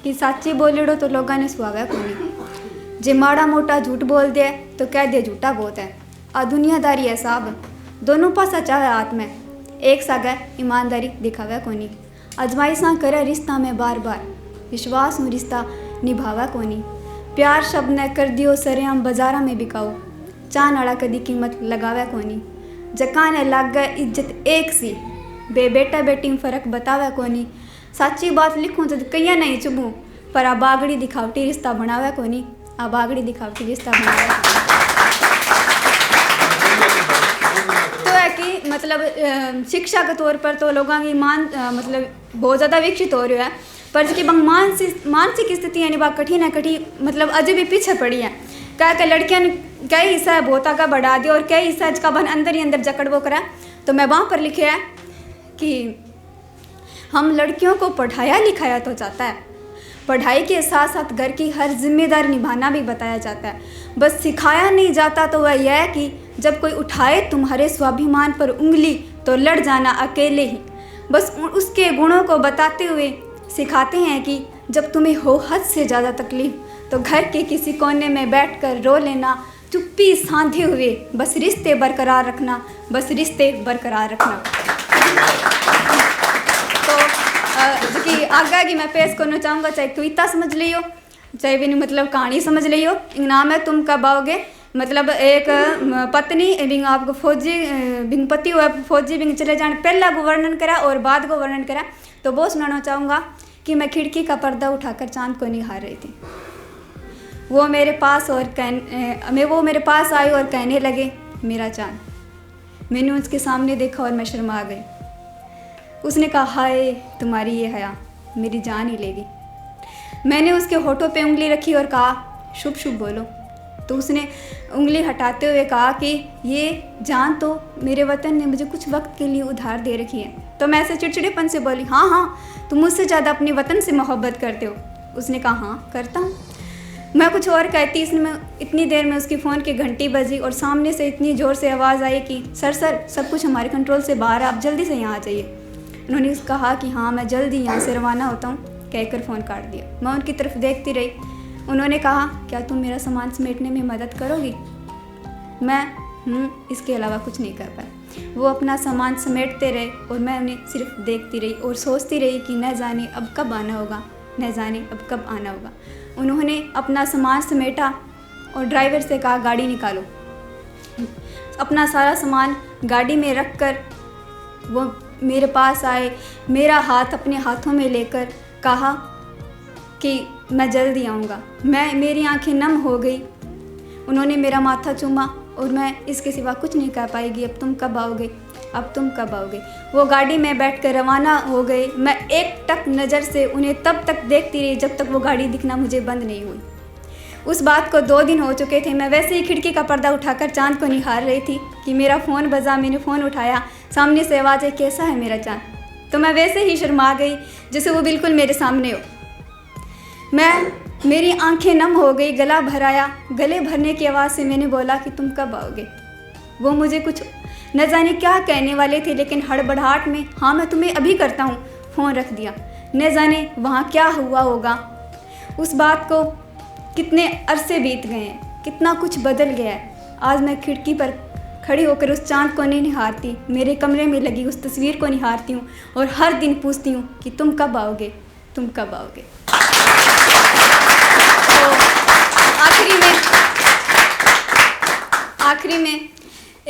कि साची बोलेड़ो तो लोगों ने सुहावे कोनी, जे माड़ा मोटा झूठ बोल दे तो कह दे झूठा बहुत है। आ दुनियादारी है साहब, दोनों पासा चाहे हाथ में, एक सागे ईमानदारी दिखावे कोनी। अजमाइशा करे रिश्ता में बार बार, विश्वास में रिश्ता निभावे कोनी। प्यार शब्द ने कर दियो सरेआम बाजारा में बिकाओ, चान आड़ा कदी कीमत लगावे कोनी। जका ने लाग गए इज्जत एक सी, बे बेटा बेटी में फर्क बतावे कोनी। साची बात लिखूं तो कहीं नहीं चुभूं, पर आ बागड़ी दिखावटी रिश्ता बनावे कोनी, आ बागड़ी दिखावटी रिश्ता बनावे कोनी। तो है कि मतलब शिक्षा के तौर पर तो लोगों की मतलब बहुत ज़्यादा विकसित हो रही है, पर जी मानसिक स्थिति यानी बात कठिन है, मतलब अजय भी पीछे पड़ी है। क्या लड़कियां ने कई हिस्सा बहुत आगे बढ़ा दिया और कई हिस्सा का बन अंदर ही अंदर जकड़बो करा। तो मैं वहाँ पर लिखे है कि हम लड़कियों को पढ़ाया लिखाया तो जाता है, पढ़ाई के साथ साथ घर की हर जिम्मेदारी निभाना भी बताया जाता है, बस सिखाया नहीं जाता। तो वह यह है कि जब कोई उठाए तुम्हारे स्वाभिमान पर उंगली तो लड़ जाना अकेले ही। बस उसके गुणों को बताते हुए सिखाते हैं कि जब तुम्हें हो हद से ज़्यादा तकलीफ तो घर के किसी कोने में बैठकर रो लेना, चुप्पी साधे हुए बस रिश्ते बरकरार रखना, बस रिश्ते बरकरार रखना। तो कि आगे की मैं पेश करना चाहूँगा, चाहे कविता समझ लियो चाहे भी मतलब कहानी समझ लियो। नाम है तुम कब आओगे। मतलब एक पत्नी बिंग आपको फौजी बिंग पति हुआ फौजी बिंग चले जाने पहला को वर्णन करा और बाद को वर्णन करा। तो वो सुनाना चाहूँगा कि मैं खिड़की का पर्दा उठाकर चांद को निहार रही थी। वो मेरे पास आई और कहने लगे मेरा चांद। मैंने उसके सामने देखा और मैं शर्मा गई। उसने कहा हाय तुम्हारी ये हया मेरी जान ही लेगी। मैंने उसके होठों पे उंगली रखी और कहा शुभ शुभ बोलो। तो उसने उंगली हटाते हुए कहा कि ये जान तो मेरे वतन ने मुझे कुछ वक्त के लिए उधार दे रखी है। तो मैं ऐसे चिड़चिड़ेपन से बोली हाँ तुम मुझसे ज़्यादा अपने वतन से मोहब्बत करते हो। उसने कहा हाँ करता हूँ। मैं कुछ और कहती इतनी देर में उसकी फ़ोन की घंटी बजी और सामने से इतनी ज़ोर से आवाज़ आई कि सर सब कुछ हमारे कंट्रोल से बाहर है, आप जल्दी से यहाँ आ जाइए। उन्होंने कहा कि हाँ मैं जल्दी यहाँ से रवाना होता हूँ, कहकर फ़ोन काट दिया। मैं उनकी तरफ देखती रही। उन्होंने कहा क्या तुम मेरा सामान समेटने में मदद करोगी। मैं इसके अलावा कुछ नहीं कर पाया। वो अपना सामान समेटते रहे और मैं उन्हें सिर्फ देखती रही और सोचती रही कि न जाने अब कब आना होगा, न जाने अब कब आना होगा। उन्होंने अपना सामान समेटा और ड्राइवर से कहा गाड़ी निकालो। अपना सारा सामान गाड़ी में रख कर वो मेरे पास आए, मेरा हाथ अपने हाथों में लेकर कहा कि मैं जल्दी आऊँगा। मेरी आंखें नम हो गई। उन्होंने मेरा माथा चूमा और मैं इसके सिवा कुछ नहीं कह पाएगी। अब तुम कब आओगे, अब तुम कब आओगे। वो गाड़ी में बैठकर रवाना हो गए। मैं एक टक नज़र से उन्हें तब तक देखती रही जब तक वो गाड़ी दिखना मुझे बंद नहीं हुई। उस बात को 2 दिन हो चुके थे। मैं वैसे ही खिड़की का पर्दा उठाकर चांद को निहार रही थी कि मेरा फ़ोन बजा। मैंने फ़ोन उठाया, सामने से आवाज़ आई कैसा है मेरा चांद। तो मैं वैसे ही शर्मा गई जैसे वो बिल्कुल मेरे सामने हो। मेरी आंखें नम हो गई, गला भर आया। गले भरने की आवाज़ से मैंने बोला कि तुम कब आओगे। वो मुझे कुछ न जाने क्या कहने वाले थे, लेकिन हड़बड़ाहट में हाँ मैं तुम्हें अभी करता हूँ फ़ोन रख दिया। न जाने वहाँ क्या हुआ होगा। उस बात को कितने अरसे बीत गए हैं, कितना कुछ बदल गया है। आज मैं खिड़की पर खड़ी होकर उस चांद को नहीं निहारती, मेरे कमरे में लगी उस तस्वीर को निहारती हूँ और हर दिन पूछती हूँ कि तुम कब आओगे, तुम कब आओगे। तो आखिरी में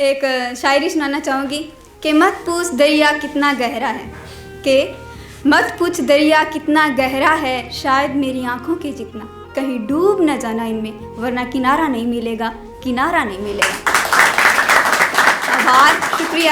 एक शायरी सुनाना चाहूँगी कि मत पूछ दरिया कितना गहरा है, कि मत पूछ दरिया कितना गहरा है, शायद मेरी आँखों के जितना। कहीं डूब न जाना इनमें, वरना किनारा नहीं मिलेगा, किनारा नहीं मिलेगा। आभार।